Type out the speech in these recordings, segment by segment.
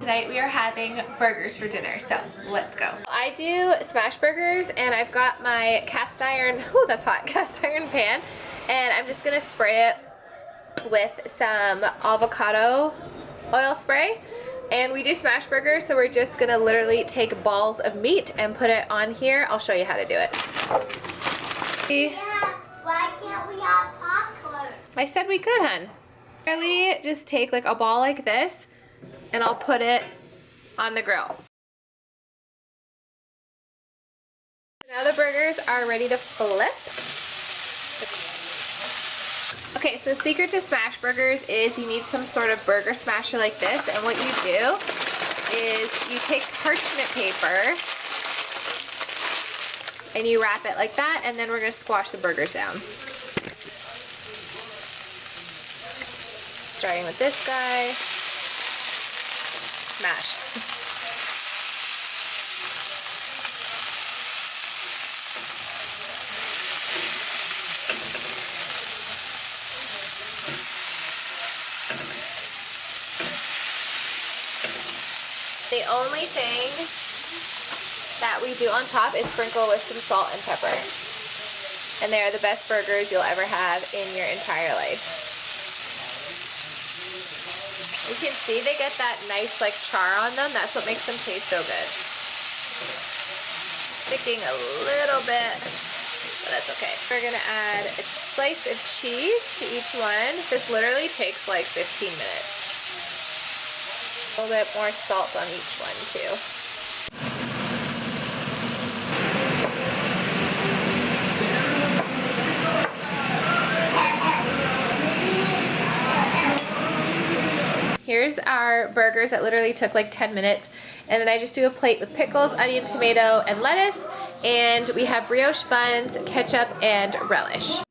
tonight we are having burgers for dinner, so let's go. I do smash burgers and I've got my cast iron, oh that's hot, cast iron pan, and I'm just gonna spray it with some avocado oil spray. And we do smash burgers, so we're just gonna literally take balls of meat and put it on here. I'll show you how to do it. Yeah, why can't we have popcorn? I said we could, hun. Literally just take like a ball like this and I'll put it on the grill. Now the burgers are ready to flip. Okay, so the secret to smash burgers is you need some sort of burger smasher like this, and what you do is you take parchment paper and you wrap it like that, and then we're gonna squash the burgers down. Starting with this guy, smash. The only thing that we do on top is sprinkle with some salt and pepper. And they are the best burgers you'll ever have in your entire life. You can see they get that nice like char on them. That's what makes them taste so good. Sticking a little bit, but that's okay. We're gonna add a slice of cheese to each one. This literally takes like 15 minutes. A little bit more salt on each one too. Here's our burgers that literally took like 10 minutes. And then I just do a plate with pickles, onion, tomato, and lettuce. And we have brioche buns, ketchup, and relish.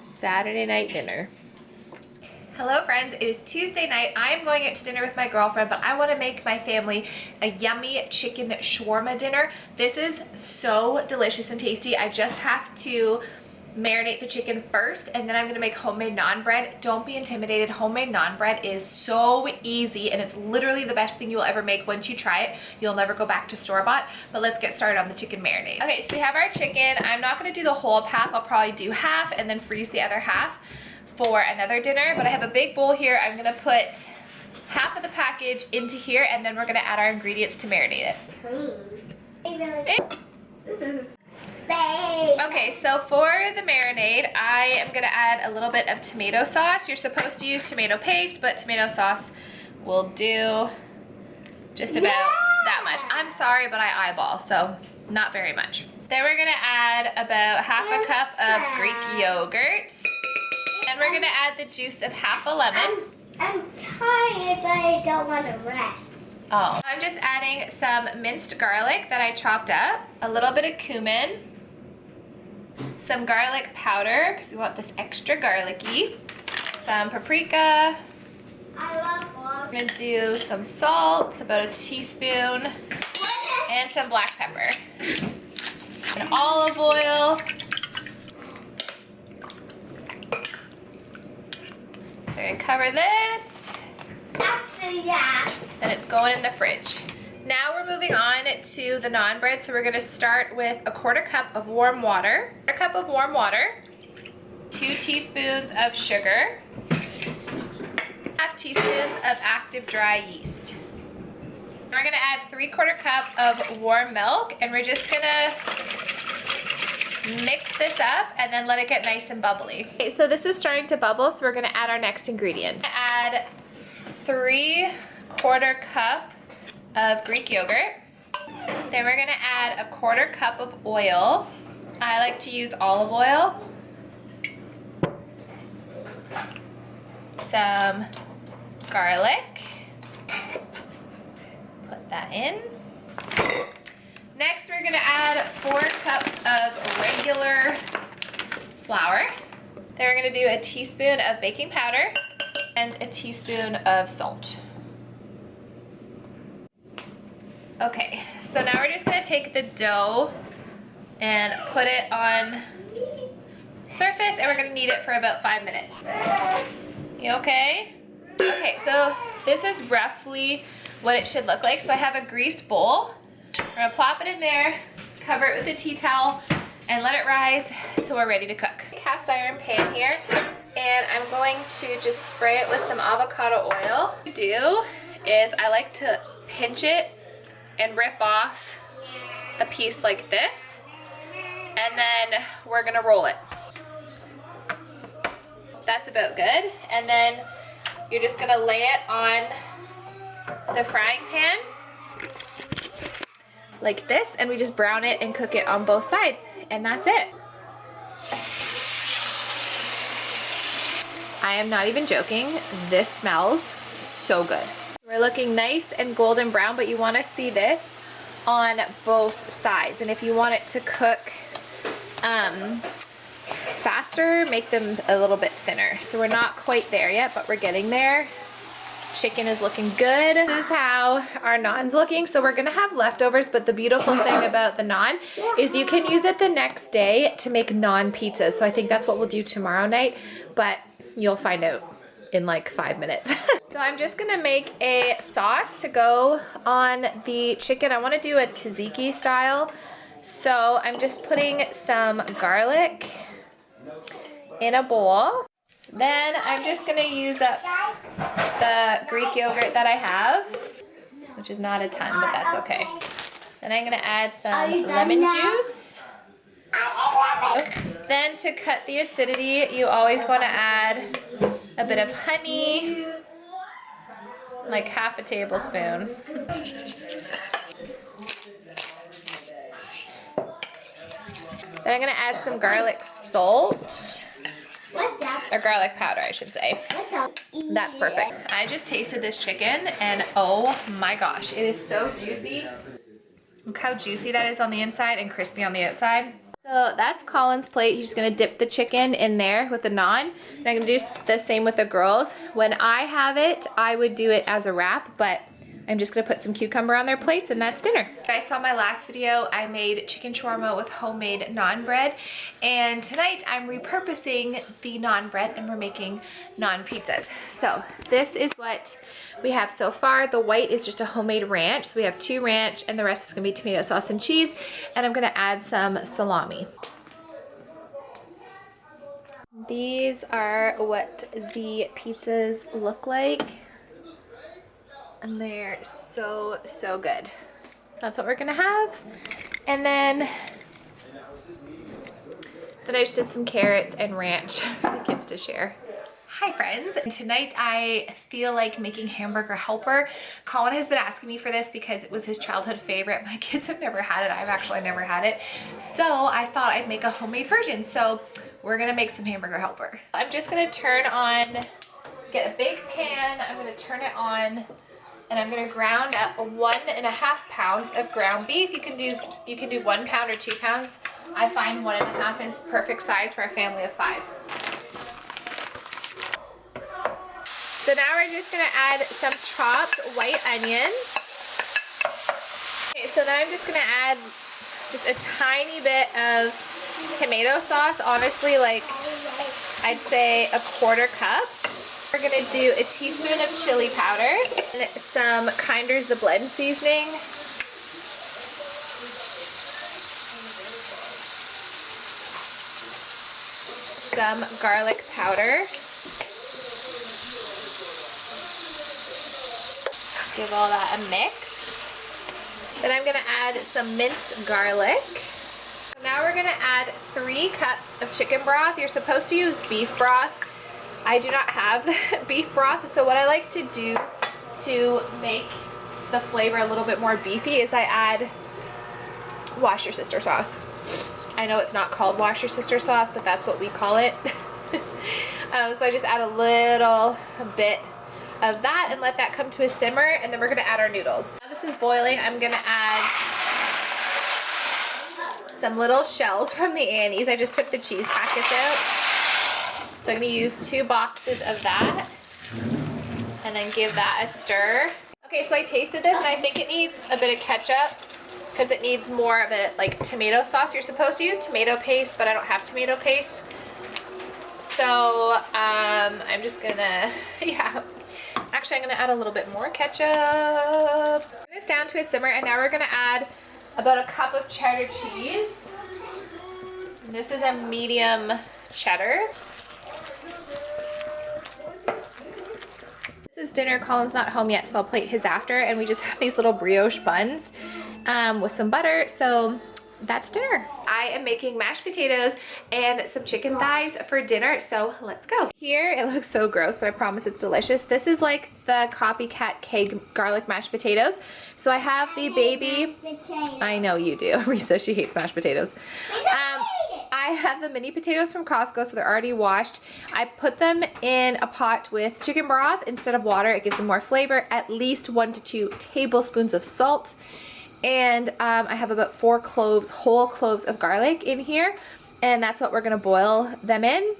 Saturday night dinner. Hello friends, it is Tuesday night. I am going out to dinner with my girlfriend, but I want to make my family a yummy chicken shawarma dinner. This is so delicious and tasty. I just have to marinate the chicken first, and then I'm going to make homemade naan bread. Don't be intimidated. Homemade naan bread is so easy, and it's literally the best thing you will ever make. Once you try it, you'll never go back to store-bought. But let's get started on the chicken marinade. Okay, so we have our chicken. I'm not going to do the whole pack. I'll probably do half and then freeze the other half for another dinner, but I have a big bowl here. I'm gonna put half of the package into here, and then we're gonna add our ingredients to marinate it. Okay, so for the marinade, I am gonna add a little bit of tomato sauce. You're supposed to use tomato paste, but tomato sauce will do just about that much. I'm sorry, but I eyeball, so not very much. Then we're gonna add about half a cup of Greek yogurt. And we're gonna add the juice of half a lemon. I'm tired, but I don't want to rest. Oh. I'm just adding some minced garlic that I chopped up, a little bit of cumin, some garlic powder, because we want this extra garlicky, some paprika. I love garlic. We're gonna do some salt, about a teaspoon, and some black pepper. And olive oil. So we're gonna cover this. Actually, yeah. Then it's going in the fridge. Now we're moving on to the naan bread. So we're gonna start with a quarter cup of warm water, 2 teaspoons of sugar, half teaspoons of active dry yeast. We're gonna add 3/4 cup of warm milk, and we're just gonna mix this up and then let it get nice and bubbly. Okay, so this is starting to bubble, so we're gonna add our next ingredient. Add 3/4 cup of Greek yogurt. Then we're gonna add a 1/4 cup of oil. I like to use olive oil. Some garlic. Put that in. Next, we're gonna add 4 cups of regular flour. Then we're gonna do a teaspoon of baking powder and a teaspoon of salt. Okay, so now we're just gonna take the dough and put it on surface, and we're gonna knead it for about 5 minutes. You okay? Okay, so this is roughly what it should look like. So I have a greased bowl. We're gonna plop it in there, cover it with a tea towel, and let it rise till we're ready to cook. Cast iron pan here, and I'm going to just spray it with some avocado oil. What I do is I like to pinch it and rip off a piece like this, and then we're gonna roll it. That's about good. And then you're just gonna lay it on the frying pan like this, and we just brown it and cook it on both sides, and that's it. I am not even joking, this smells so good. We're looking nice and golden brown, but you wanna see this on both sides. And if you want it to cook faster, make them a little bit thinner. So we're not quite there yet, but we're getting there. Chicken is looking good. This is how our naan's looking. So we're gonna have leftovers, but the beautiful thing about the naan is you can use it the next day to make naan pizzas. So I think that's what we'll do tomorrow night, but you'll find out in like 5 minutes. So I'm just gonna make a sauce to go on the chicken. I wanna do a tzatziki style. So I'm just putting some garlic in a bowl. Then I'm just gonna use up the Greek yogurt that I have, which is not a ton, but that's okay. Then I'm gonna add some lemon juice. Then to cut the acidity, you always wanna add a bit of honey, like half a tablespoon. Then I'm gonna add some garlic salt. Or garlic powder, I should say. That's perfect. I just tasted this chicken and oh my gosh, it is so juicy. Look how juicy that is on the inside and crispy on the outside. So that's Colin's plate. He's just gonna dip the chicken in there with the naan. And I'm gonna do the same with the girls. When I have it, I would do it as a wrap, but I'm just gonna put some cucumber on their plates and that's dinner. You guys saw my last video. I made chicken shawarma with homemade naan bread. And tonight I'm repurposing the naan bread and we're making naan pizzas. So this is what we have so far. The white is just a homemade ranch. So we have 2 ranch and the rest is gonna be tomato sauce and cheese. And I'm gonna add some salami. These are what the pizzas look like. And they're so, so good. So that's what we're gonna have. And then I just did some carrots and ranch for the kids to share. Hi friends, tonight I feel like making hamburger helper. Colin has been asking me for this because it was his childhood favorite. My kids have never had it, I've actually never had it. So I thought I'd make a homemade version. So we're gonna make some hamburger helper. I'm just gonna get a big pan, I'm gonna turn it on, and I'm gonna ground up 1.5 pounds of ground beef. You can do 1 pound or 2 pounds. I find 1.5 is perfect size for a family of 5. So now we're just gonna add some chopped white onion. Okay, so then I'm just gonna add just a tiny bit of tomato sauce. Honestly, like I'd say a 1/4 cup. We're gonna do a teaspoon of chili powder and some Kinder's the Blend seasoning. Some garlic powder. Give all that a mix. Then I'm gonna add some minced garlic. Now we're gonna add 3 cups of chicken broth. You're supposed to use beef broth. I do not have beef broth, so what I like to do to make the flavor a little bit more beefy is I add wash your sister sauce. I know it's not called wash your sister sauce, but that's what we call it. So I just add a little bit of that and let that come to a simmer, and then we're gonna add our noodles. Now this is boiling. I'm gonna add some little shells from the Annie's. I just took the cheese packets out. So I'm gonna use 2 boxes of that and then give that a stir. Okay, so I tasted this and I think it needs a bit of ketchup because it needs more of a like tomato sauce. You're supposed to use tomato paste, but I don't have tomato paste. So I'm just gonna, yeah, Actually, I'm gonna add a little bit more ketchup. Bring this down to a simmer, and now we're gonna add about a cup of cheddar cheese. And this is a medium cheddar. This is dinner. Colin's not home yet, so I'll plate his after, and we just have these little brioche buns with some butter. So that's dinner. I am making mashed potatoes and some chicken thighs for dinner, so let's go. Here, it looks so gross, but I promise it's delicious. This is like the copycat K garlic mashed potatoes. So I have the baby. I know you do. Risa, she hates mashed potatoes. I have the mini potatoes from Costco, so they're already washed. I put them in a pot with chicken broth instead of water. It gives them more flavor, at least 1 to 2 tablespoons of salt. And I have about 4 cloves, whole cloves of garlic in here. And that's what we're gonna boil them in.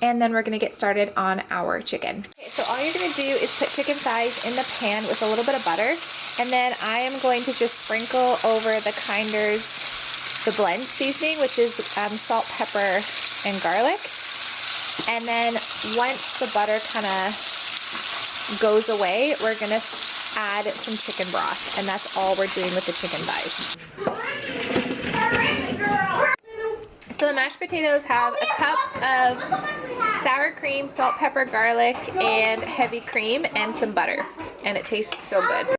And then we're gonna get started on our chicken. Okay, so all you're gonna do is put chicken thighs in the pan with a little bit of butter. And then I am going to just sprinkle over the the blend seasoning, which is salt, pepper, and garlic. And then once the butter kind of goes away, we're gonna add some chicken broth, and that's all we're doing with the chicken thighs. So the mashed potatoes have a cup of sour cream, salt, pepper, garlic, and heavy cream, and some butter, and it tastes so good.